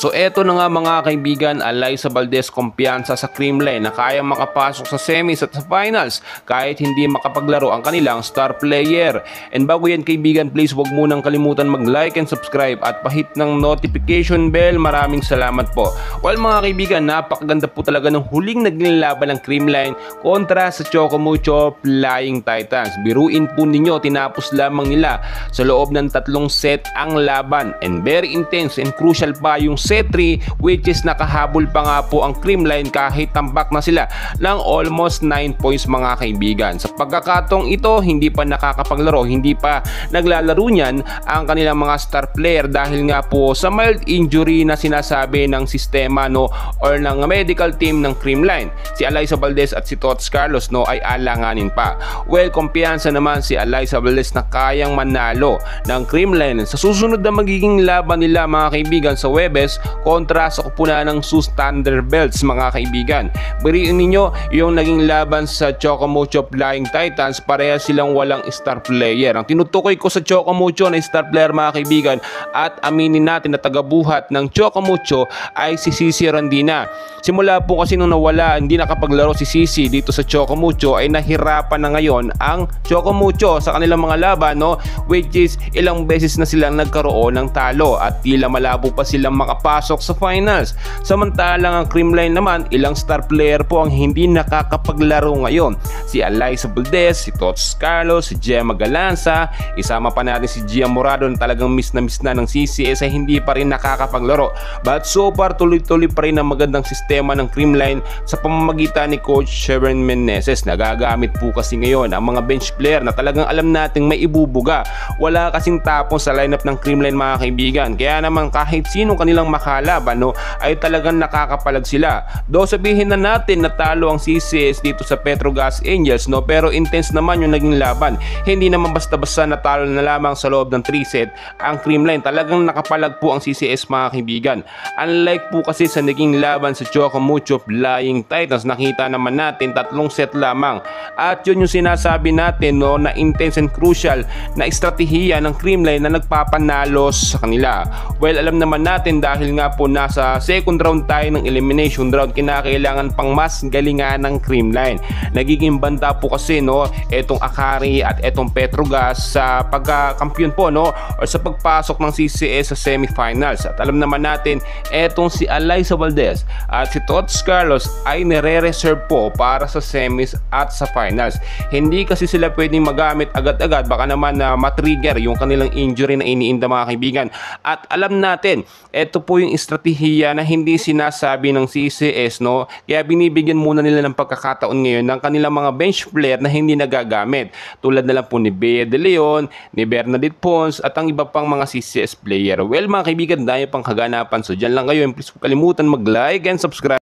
So eto na nga mga kaibigan, Alyssa Valdez kumpiyansa sa Creamline na kayang makapasok sa semis at sa finals kahit hindi makapaglaro ang kanilang star player. And bago yan kaibigan, please wag munang kalimutan mag-like and subscribe at pahit ng notification bell. Maraming salamat po. Well mga kaibigan, napakaganda po talaga ng huling naging laban ng Creamline kontra sa Chocomucho Flying Titans. Biruin po ninyo, tinapos lamang nila sa loob ng 3 set ang laban, and very intense and crucial pa yung set 3, which is nakahabol pa nga po ang Creamline kahit tambak na sila ng almost 9 points mga kaibigan. Sa pagkakataong ito, hindi pa nakakapaglaro, hindi pa naglalaro niyan ang kanilang mga star player dahil nga po sa mild injury na sinasabi ng sistema or ng medical team ng Creamline. Si Alyssa Valdez at si Tots Carlos ay alanganin pa. Well, kumpiyansa naman si Alyssa Valdez na kayang manalo ng Creamline sa susunod na magiging laban nila mga kaibigan sa Webes kontra sa kupunan ng Sus Thunderbelts mga kaibigan. Bariin ninyo yung naging laban sa Chocomucho Flying Titans, pareha silang walang star player. Ang tinutukoy ko sa Chocomucho na star player mga kaibigan at aminin natin na tagabuhat ng Chocomucho ay si Sisi Rondina. Simula po kasi nung nawala, hindi nakapaglaro si Sisi dito sa Chocomucho, ay nahirapan na ngayon ang Chocomucho sa kanilang mga laban, which is ilang beses na silang nagkaroon ng talo at tila malabo pa silang makapasok sa finals. Samantalang ang Creamline naman, ilang star player po ang hindi nakakapaglaro ngayon. Si Alyssa Valdez, si Tots Carlos, si Gemma Galanza, isama pa natin si Gia Morado na talagang miss na ng CCS ay hindi pa rin nakakapaglaro. But so far, tuloy-tuloy pa rin ang magandang sistema ng Creamline sa pamamagitan ni Coach Sharon Meneses. Nagagamit po kasi ngayon ang mga bench player na talagang alam nating may ibubuga. Wala kasing tapon sa lineup ng Creamline mga kaibigan. Kaya naman kahit sino kanilang makalaban ay talagang nakakapalag sila. Do sabihin na natin na talo ang CCS dito sa Petrogas Angels, pero intense naman yung naging laban. Hindi naman basta-basta natalo na lamang sa loob ng 3 set ang Creamline. Talagang nakapalag po ang CCS mga kaibigan. Unlike po kasi sa naging laban sa Chocomucho Flying Titans, nakita naman natin 3 set lamang. At yun yung sinasabi natin na intense and crucial na estratehiya ng Creamline na nagpapanalo sa kanila. Well, alam naman natin dahil nga po nasa second round tayo ng elimination round, kinakailangan pang mas galingan ng Creamline. Nagiging banta po kasi etong Akari at etong Petrogas sa pagkakampiyon po or sa pagpasok ng CCS sa semifinals. At alam naman natin etong si Alyssa Valdez at si Tots Carlos ay nire-reserve po para sa semis at sa finals. Hindi kasi sila pwedeng magamit agad-agad, baka naman na matrigger yung kanilang injury na iniinda mga kaibigan. At alam natin, ito po yung estratehiya na hindi sinasabi ng CCS, kaya binibigyan muna nila ng pagkakataon ngayon ng kanilang mga bench player na hindi nagagamit. Tulad na lang po ni Bea De Leon, ni Bernadette Pons at ang iba pang mga CCS player. Well mga kaibigan, dahil pang kaganapan. So dyan lang kayo, and please huwag kalimutan mag-like and subscribe.